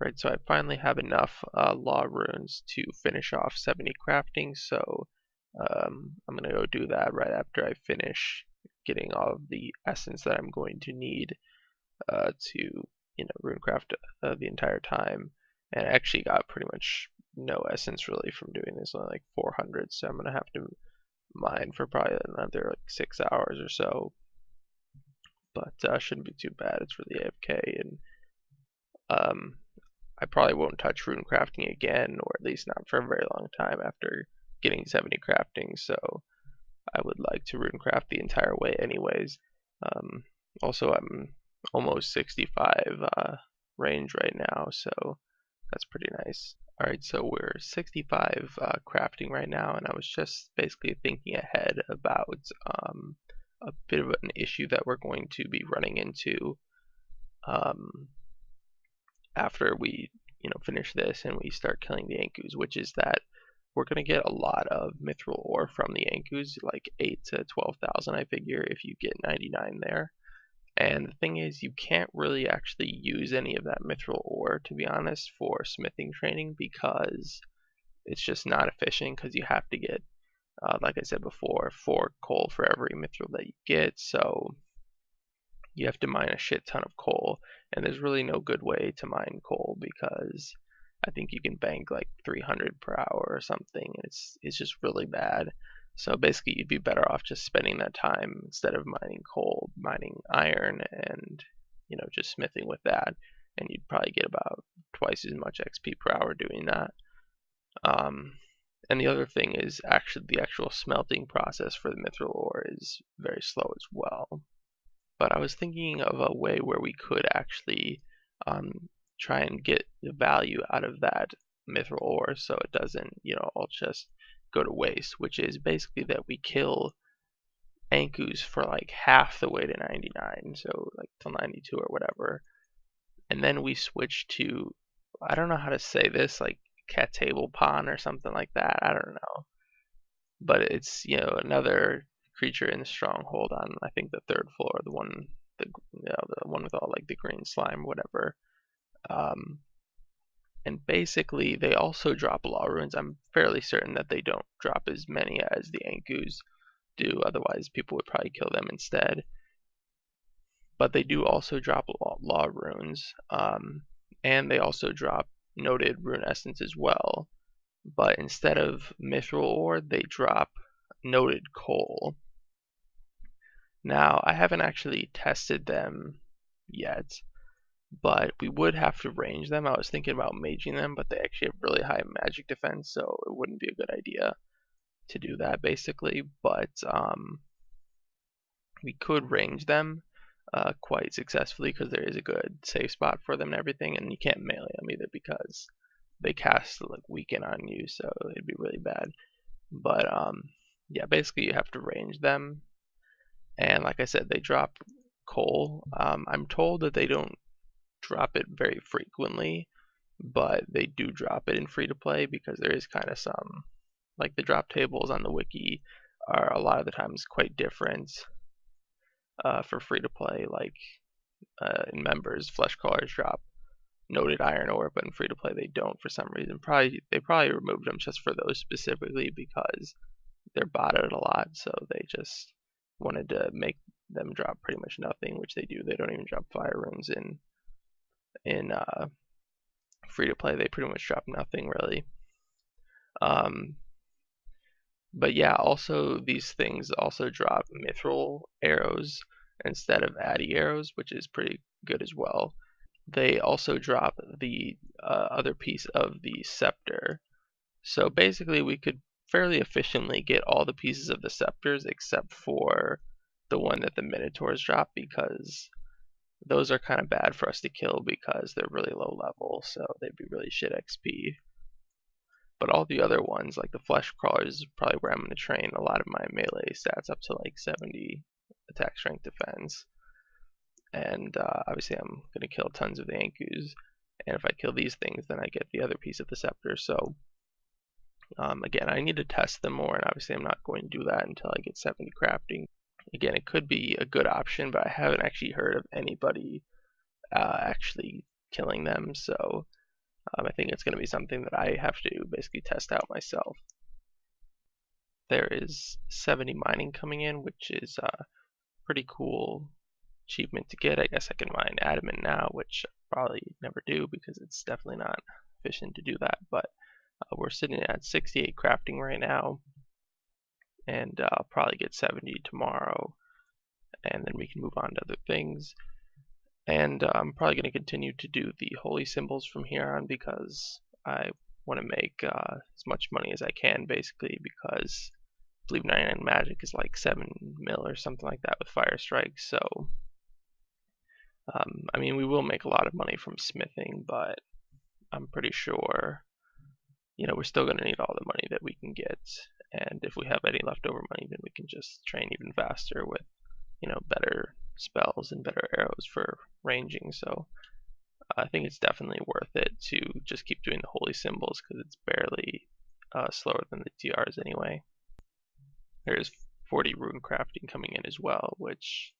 Right, so I finally have enough law runes to finish off 70 crafting, so I'm going to go do that right after I finish getting all of the essence that I'm going to need to, runecraft the entire time. And I actually got pretty much no essence really from doing this, only like 400, so I'm going to have to mine for probably another like 6 hours or so. But shouldn't be too bad, it's really AFK, and um, I probably won't touch rune crafting again, or at least not for a very long time after getting 70 crafting, so I would like to rune craft the entire way anyways. Um, Also, I'm almost 65 range right now, so that's pretty nice. Alright, so we're 65 crafting right now, and I was just basically thinking ahead about a bit of an issue that we're going to be running into um, after we finish this and we start killing the Ankus, which is that we're going to get a lot of Mithril ore from the Ankus, like 8 to 12,000 I figure if you get 99 there. And the thing is, you can't really actually use any of that Mithril ore, to be honest, for smithing training because it's just not efficient, because you have to get, like I said before, 4 coal for every Mithril that you get, so you have to mine a shit ton of coal, and there's really no good way to mine coal because I think you can bank like 300 per hour or something. It's just really bad. So basically, you'd be better off just spending that time instead of mining coal, mining iron, and just smithing with that, and you'd probably get about twice as much XP per hour doing that. And the other thing is actually the actual smelting process for the mithril ore is very slow as well. But I was thinking of a way where we could actually try and get the value out of that mithril ore so it doesn't, all just go to waste, which is basically that we kill Ankus for like half the way to 99, so like till 92 or whatever. And then we switch to, I don't know how to say this, like cat table pawn or something like that. I don't know. But it's, another creature in the stronghold on, I think, the 3rd floor, the one with all like the green slime, whatever. Um, and basically, they also drop law runes. I'm fairly certain that they don't drop as many as the Ankus do. Otherwise, people would probably kill them instead. But they do also drop law runes, and they also drop noted rune essence as well. But instead of mithril ore, they drop noted coal. Now, I haven't actually tested them yet, but we would have to range them. I was thinking about maging them, but they actually have really high magic defense, so it wouldn't be a good idea to do that, basically. But we could range them quite successfully because there is a good safe spot for them and everything, and you can't melee them either because they cast like weaken on you, so it'd be really bad. But yeah, basically you have to range them, and like I said, they drop coal. I'm told that they don't drop it very frequently, but they do drop it in free to play because there is kind of some, like the drop tables on the wiki are a lot of the times quite different for free to play. Like in members, flesh crawlers drop noted iron ore, but in free to play they don't for some reason. They probably removed them just for those specifically because they're botted a lot, so they just wanted to make them drop pretty much nothing, which they do. They don't even drop fire runes in free to play. They pretty much drop nothing really. But yeah, also these things also drop mithril arrows instead of addy arrows, which is pretty good as well. They also drop the other piece of the scepter. So basically we could fairly efficiently get all the pieces of the scepters except for the one that the minotaurs drop, because those are kind of bad for us to kill because they're really low level, so they'd be really shit XP. But all the other ones, like the flesh crawlers, is probably where I'm going to train a lot of my melee stats up to like 70 attack, strength, defense. And obviously I'm going to kill tons of the Ankus. And if I kill these things, then I get the other piece of the scepter. So again, I need to test them more, and obviously I'm not going to do that until I get 70 crafting. Again, it could be a good option, but I haven't actually heard of anybody actually killing them. So I think it's going to be something that I have to basically test out myself. There is 70 mining coming in, which is a pretty cool achievement to get. I guess I can mine adamant now, which I probably never do because it's definitely not efficient to do that. But we're sitting at 68 crafting right now, and I'll probably get 70 tomorrow, and then we can move on to other things. And I'm probably going to continue to do the holy symbols from here on because I want to make as much money as I can, basically, because I believe 99 magic is like 7 mil or something like that with fire strikes. So I mean, we will make a lot of money from smithing, but I'm pretty sure, you know, we're still going to need all the money that we can get. And if we have any leftover money, then we can just train even faster with, you know, better spells and better arrows for ranging. So I think it's definitely worth it to just keep doing the holy symbols because it's barely slower than the TRs anyway. There's 40 rune crafting coming in as well, which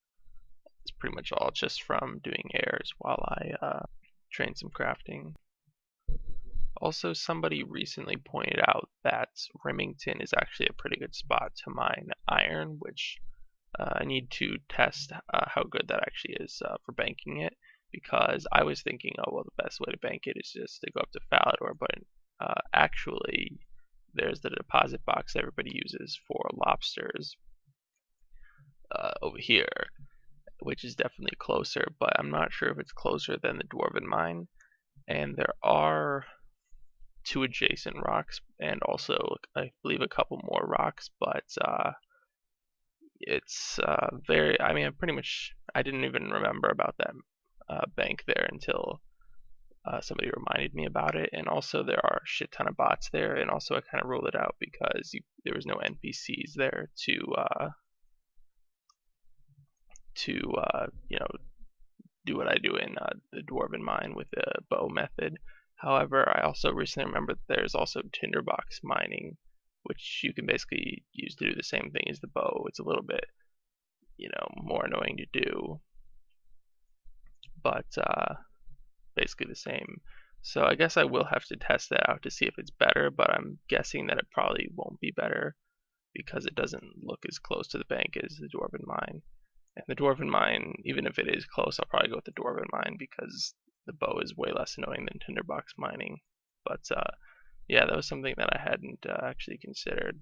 is pretty much all just from doing airs while I train some crafting. Also, somebody recently pointed out that Remington is actually a pretty good spot to mine iron, which I need to test how good that actually is for banking it, because I was thinking, oh well, the best way to bank it is just to go up to Falador, but actually there's the deposit box everybody uses for lobsters over here, which is definitely closer, but I'm not sure if it's closer than the Dwarven Mine. And there are 2 adjacent rocks and also I believe a couple more rocks, but it's very, I mean, I didn't even remember about that bank there until somebody reminded me about it. And also there are a shit ton of bots there, and also I kind of ruled it out because there was no NPCs there to you know, do what I do in the Dwarven Mine with the bow method. However, I also recently remembered that there's also tinderbox mining, which you can basically use to do the same thing as the bow. It's a little bit, you know, more annoying to do, but basically the same. So I guess I will have to test that out to see if it's better, but I'm guessing that it probably won't be better because it doesn't look as close to the bank as the Dwarven Mine. And the Dwarven Mine, even if it is close, I'll probably go with the Dwarven Mine because the bow is way less annoying than tinderbox mining. But yeah, that was something that I hadn't actually considered.